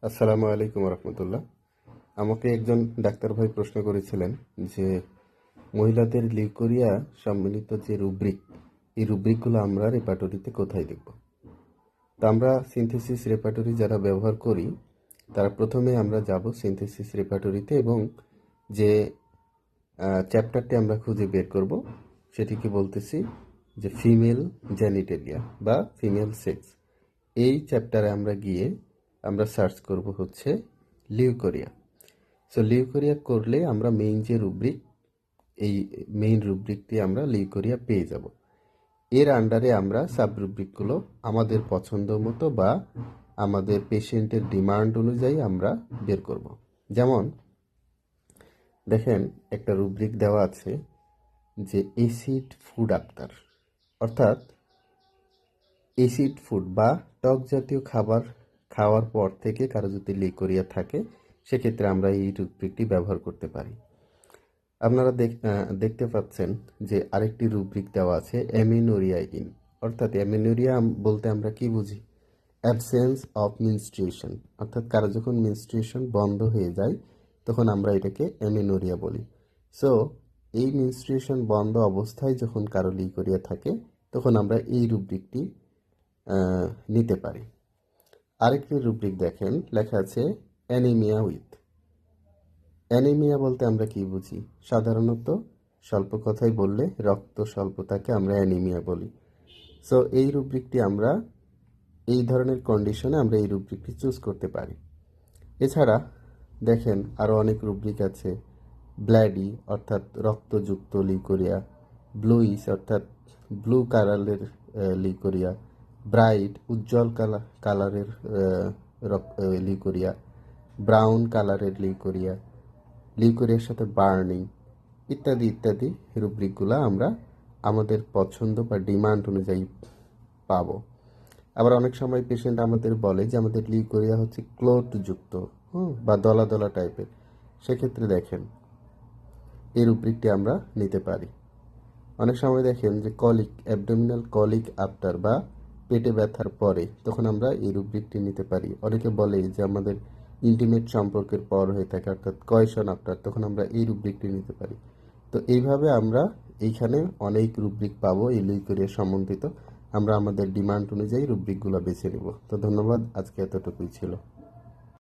আসসালামু আলাইকুম রহমতুল্লাহ। আমাকে একজন ডাক্তার ভাই প্রশ্ন করেছিলেন যে মহিলাদের লিউকোরিয়া সম্মিলিত যে রুব্রিক, এই রুব্রিকগুলো আমরা রেপার্টরিতে কোথায় দেখব? তা আমরা সিনথেসিস রেপার্টরি যারা ব্যবহার করি তারা প্রথমে আমরা যাব সিনথেসিস রেপার্টরিতে এবং যে চ্যাপ্টারটি আমরা খুঁজে বের করব সেটিকে বলতেছি যে ফিমেল জেনিটেলিয়া বা ফিমেল সেক্স। এই চ্যাপ্টারে আমরা গিয়ে আমরা সার্চ করব হচ্ছে লিউকোরিয়া। সো লিউকোরিয়া করলে আমরা মেইন যে রুব্রিক, এই মেইন রুব্রিকটি আমরা লিউকোরিয়া পেয়ে যাব। এর আন্ডারে আমরা সাব রুব্রিকগুলো আমাদের পছন্দ মতো বা আমাদের পেশেন্টের ডিমান্ড অনুযায়ী আমরা বের করব। যেমন দেখেন, একটা রুব্রিক দেওয়া আছে যে অ্যাসিড ফুড আফটার, অর্থাৎ অ্যাসিড ফুড বা টক জাতীয় খাবার খাওয়ার পর থেকে কারো যদি লিউকোরিয়া থাকে সেক্ষেত্রে আমরা এই রুব্রিকটি ব্যবহার করতে পারি। আপনারা দেখতে পাচ্ছেন যে আরেকটি রুব্রিক দেওয়া আছে অ্যামিনোরিয়া ইন, অর্থাৎ অ্যামিনোরিয়া বলতে আমরা কি বুঝি? অ্যাবসেন্স অফ মেনস্ট্রুয়েশন, অর্থাৎ কারো যখন মেনস্ট্রুয়েশন বন্ধ হয়ে যায় তখন আমরা এটাকে অ্যামিনোরিয়া বলি। সো এই মেনস্ট্রুয়েশন বন্ধ অবস্থায় যখন কারো লিউকোরিয়া থাকে তখন আমরা এই রুব্রিকটি নিতে পারি। আরেকটি রুব্রিক দেখেন, লেখা আছে অ্যানিমিয়া উইথ। অ্যানিমিয়া বলতে আমরা কি বুঝি? সাধারণত স্বল্প কথায় বললে রক্ত স্বল্পতাকে আমরা অ্যানিমিয়া বলি। সো এই রুব্রিকটি আমরা এই ধরনের কন্ডিশনে আমরা এই রুব্রিকটি চুজ করতে পারি। এছাড়া দেখেন আরও অনেক রুব্রিক আছে। ব্ল্যাডি অর্থাৎ রক্তযুক্ত লিউকোরিয়া, ব্লুইস অর্থাৎ ব্লু কালারের লিউকোরিয়া, ব্রাইট উজ্জ্বল কালারের লিউকোরিয়া, ব্রাউন কালারের লিউকোরিয়া, লিউকোরিয়ার সাথে বার্নিং ইত্যাদি ইত্যাদি রুব্রিকগুলো আমরা আমাদের পছন্দ বা ডিমান্ড অনুযায়ী পাবো। আবার অনেক সময় পেশেন্ট আমাদের বলে যে আমাদের লিউকোরিয়া হচ্ছে ক্লোটযুক্ত বা দলা দলা টাইপের, সেক্ষেত্রে দেখেন এই রুব্রিকটি আমরা নিতে পারি। অনেক সময় দেখেন যে কলিক, অ্যাবডোমিনাল কলিক আফটার বা পেটে ব্যথার পরে, তখন আমরা এই রুব্রিকটি নিতে পারি। অনেকে বলে যে আমাদের ইন্টিমেট সম্পর্কের পর হয়ে থাকে, অর্থাৎ কয়শন আফটার, তখন আমরা এই রুব্রিকটি নিতে পারি। তো এইভাবে আমরা এইখানে অনেক রুব্রিক পাবো এই লিউকোরিয়া সম্বন্ধিত। আমরা আমাদের ডিমান্ড অনুযায়ী রুব্রিকগুলো বেছে নেব। তো ধন্যবাদ, আজকে এতটুকুই ছিল।